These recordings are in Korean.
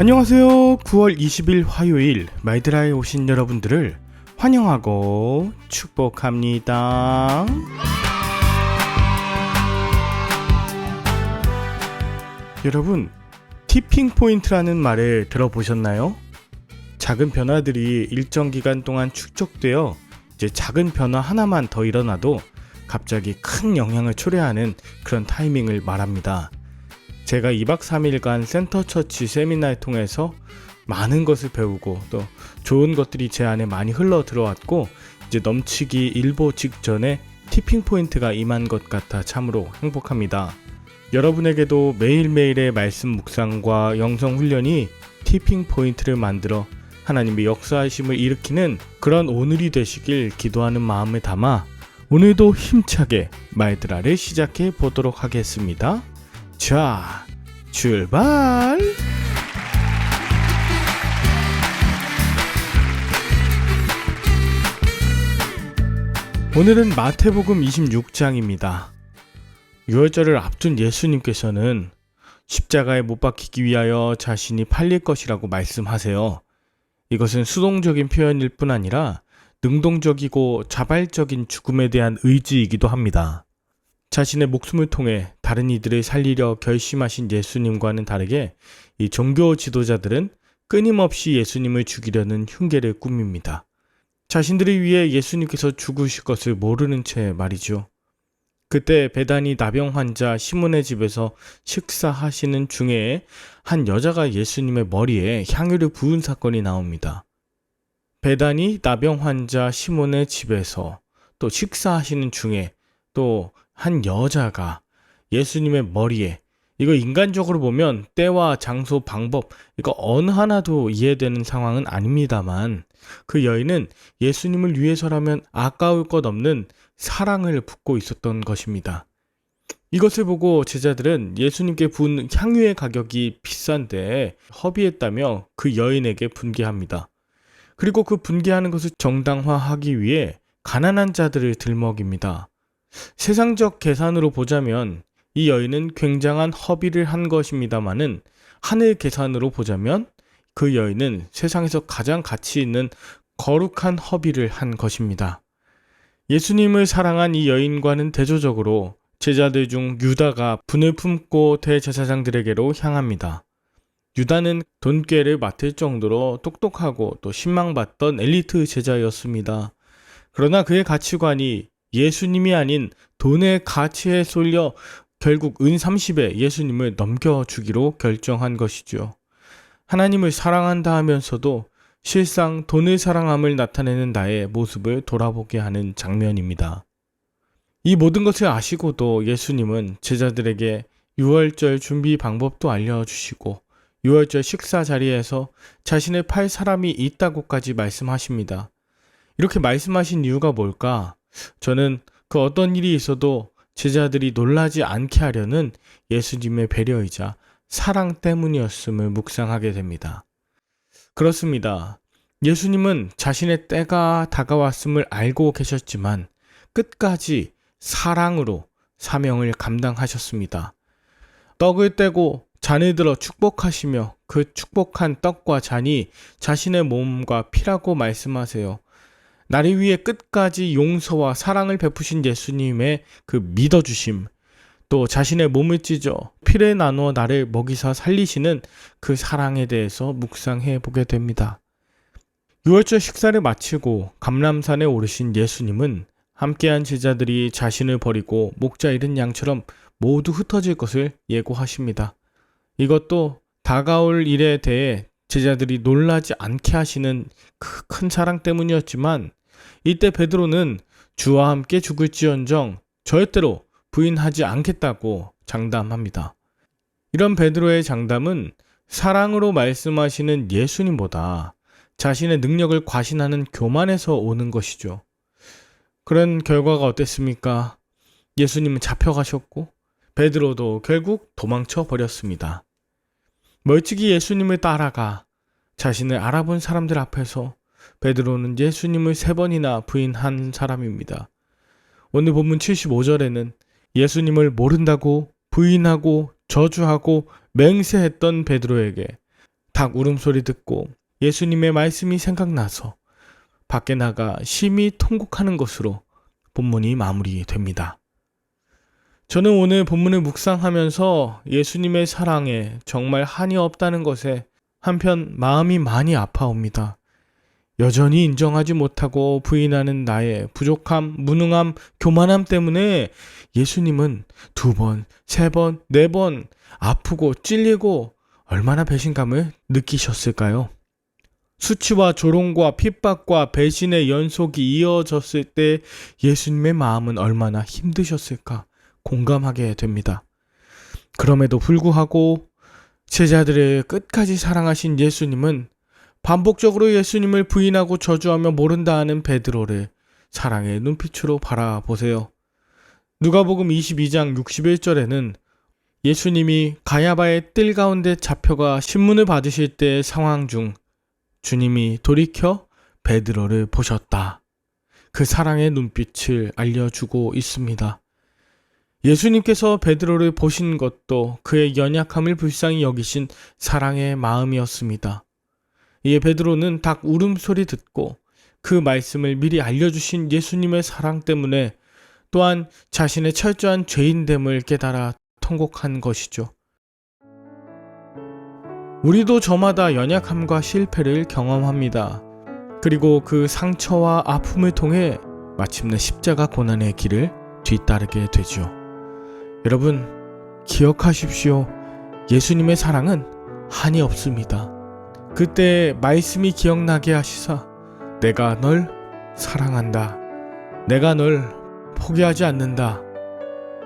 안녕하세요. 9월 20일 화요일 마이드라에 오신 여러분들을 환영하고 축복합니다. 여러분, 티핑 포인트라는 말을 들어보셨나요? 작은 변화들이 일정 기간 동안 축적되어 이제 작은 변화 하나만 더 일어나도 갑자기 큰 영향을 초래하는 그런 타이밍을 말합니다. 제가 2박 3일간 센터처치 세미나를 통해서 많은 것을 배우고 또 좋은 것들이 제 안에 많이 흘러 들어왔고 이제 넘치기 일보 직전에 티핑 포인트가 임한 것 같아 참으로 행복합니다. 여러분에게도 매일매일의 말씀 묵상과 영성 훈련이 티핑 포인트를 만들어 하나님의 역사하심을 일으키는 그런 오늘이 되시길 기도하는 마음을 담아 오늘도 힘차게 마이드라를 시작해 보도록 하겠습니다. 자, 출발! 오늘은 마태복음 26장입니다. 유월절을 앞둔 예수님께서는 십자가에 못 박히기 위하여 자신이 팔릴 것이라고 말씀하세요. 이것은 수동적인 표현일 뿐 아니라 능동적이고 자발적인 죽음에 대한 의지이기도 합니다. 자신의 목숨을 통해 다른 이들을 살리려 결심하신 예수님과는 다르게 이 종교 지도자들은 끊임없이 예수님을 죽이려는 흉계를 꾸밉니다. 자신들을 위해 예수님께서 죽으실 것을 모르는 채 말이죠. 그때 베다니 나병 환자 시몬의 집에서 식사하시는 중에 한 여자가 예수님의 머리에 향유를 부은 사건이 나옵니다. 베다니 나병 환자 시몬의 집에서 또 식사하시는 중에 또 한 여자가 예수님의 머리에, 이거 인간적으로 보면 때와 장소, 방법, 이거 어느 하나도 이해되는 상황은 아닙니다만 그 여인은 예수님을 위해서라면 아까울 것 없는 사랑을 붓고 있었던 것입니다. 이것을 보고 제자들은 예수님께 부은 향유의 가격이 비싼데 허비했다며 그 여인에게 분개합니다. 그리고 그 분개하는 것을 정당화하기 위해 가난한 자들을 들먹입니다. 세상적 계산으로 보자면 이 여인은 굉장한 허비를 한 것입니다마는 하늘 계산으로 보자면 그 여인은 세상에서 가장 가치 있는 거룩한 허비를 한 것입니다. 예수님을 사랑한 이 여인과는 대조적으로 제자들 중 유다가 분을 품고 대제사장들에게로 향합니다. 유다는 돈꾀를 맡을 정도로 똑똑하고 또 신망받던 엘리트 제자였습니다. 그러나 그의 가치관이 예수님이 아닌 돈의 가치에 쏠려 결국 은 30에 예수님을 넘겨주기로 결정한 것이죠. 하나님을 사랑한다 하면서도 실상 돈을 사랑함을 나타내는 나의 모습을 돌아보게 하는 장면입니다. 이 모든 것을 아시고도 예수님은 제자들에게 유월절 준비 방법도 알려주시고 유월절 식사 자리에서 자신을 팔 사람이 있다고까지 말씀하십니다. 이렇게 말씀하신 이유가 뭘까? 저는 그 어떤 일이 있어도 제자들이 놀라지 않게 하려는 예수님의 배려이자 사랑 때문이었음을 묵상하게 됩니다. 그렇습니다. 예수님은 자신의 때가 다가왔음을 알고 계셨지만 끝까지 사랑으로 사명을 감당하셨습니다. 떡을 떼고 잔을 들어 축복하시며 그 축복한 떡과 잔이 자신의 몸과 피라고 말씀하세요. 나를 위해 끝까지 용서와 사랑을 베푸신 예수님의 그 믿어주심, 또 자신의 몸을 찢어 피를 나누어 나를 먹이사 살리시는 그 사랑에 대해서 묵상해 보게 됩니다. 유월절 식사를 마치고 감람산에 오르신 예수님은 함께한 제자들이 자신을 버리고 목자 잃은 양처럼 모두 흩어질 것을 예고하십니다. 이것도 다가올 일에 대해 제자들이 놀라지 않게 하시는 그 큰 사랑 때문이었지만 이때 베드로는 주와 함께 죽을지언정 절대로 부인하지 않겠다고 장담합니다. 이런 베드로의 장담은 사랑으로 말씀하시는 예수님보다 자신의 능력을 과신하는 교만에서 오는 것이죠. 그런 결과가 어땠습니까? 예수님은 잡혀가셨고 베드로도 결국 도망쳐 버렸습니다. 멀찍이 예수님을 따라가 자신을 알아본 사람들 앞에서 베드로는 예수님을 3번이나 부인한 사람입니다. 오늘 본문 75절에는 예수님을 모른다고 부인하고 저주하고 맹세했던 베드로에게 닭 울음소리 듣고 예수님의 말씀이 생각나서 밖에 나가 심히 통곡하는 것으로 본문이 마무리됩니다. 저는 오늘 본문을 묵상하면서 예수님의 사랑에 정말 한이 없다는 것에 한편 마음이 많이 아파옵니다. 여전히 인정하지 못하고 부인하는 나의 부족함, 무능함, 교만함 때문에 예수님은 2번, 3번, 4번 아프고 찔리고 얼마나 배신감을 느끼셨을까요? 수치와 조롱과 핍박과 배신의 연속이 이어졌을 때 예수님의 마음은 얼마나 힘드셨을까 공감하게 됩니다. 그럼에도 불구하고 제자들을 끝까지 사랑하신 예수님은 반복적으로 예수님을 부인하고 저주하며 모른다 하는 베드로를 사랑의 눈빛으로 바라보세요. 누가복음 22장 61절에는 예수님이 가야바의 뜰 가운데 잡혀가 신문을 받으실 때의 상황 중 주님이 돌이켜 베드로를 보셨다. 그 사랑의 눈빛을 알려주고 있습니다. 예수님께서 베드로를 보신 것도 그의 연약함을 불쌍히 여기신 사랑의 마음이었습니다. 이에 베드로는 닭 울음소리 듣고 그 말씀을 미리 알려주신 예수님의 사랑 때문에 또한 자신의 철저한 죄인됨을 깨달아 통곡한 것이죠. 우리도 저마다 연약함과 실패를 경험합니다. 그리고 그 상처와 아픔을 통해 마침내 십자가 고난의 길을 뒤따르게 되죠. 여러분, 기억하십시오. 예수님의 사랑은 한이 없습니다. 그때 말씀이 기억나게 하시사 내가 널 사랑한다. 내가 널 포기하지 않는다.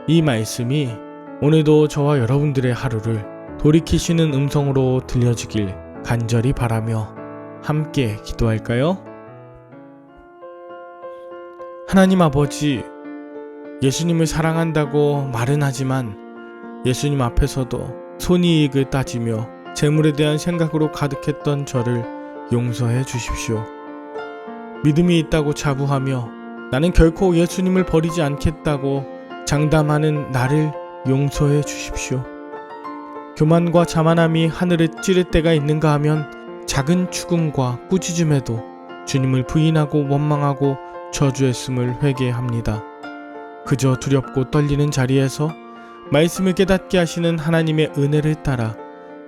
이 말씀이 오늘도 저와 여러분들의 하루를 돌이키시는 음성으로 들려주길 간절히 바라며 함께 기도할까요? 하나님 아버지, 예수님을 사랑한다고 말은 하지만 예수님 앞에서도 손이익을 따지며 재물에 대한 생각으로 가득했던 저를 용서해 주십시오. 믿음이 있다고 자부하며 나는 결코 예수님을 버리지 않겠다고 장담하는 나를 용서해 주십시오. 교만과 자만함이 하늘을 찌를 때가 있는가 하면 작은 죽음과 꾸짖음에도 주님을 부인하고 원망하고 저주했음을 회개합니다. 그저 두렵고 떨리는 자리에서 말씀을 깨닫게 하시는 하나님의 은혜를 따라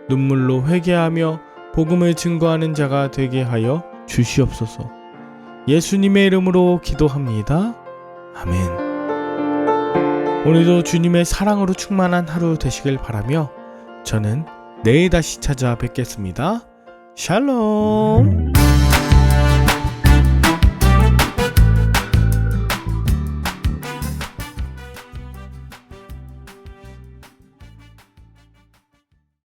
눈물로 회개하며 복음을 증거하는 자가 되게 하여 주시옵소서. 예수님의 이름으로 기도합니다. 아멘. 오늘도 주님의 사랑으로 충만한 하루 되시길 바라며 저는 내일 다시 찾아뵙겠습니다. 샬롬.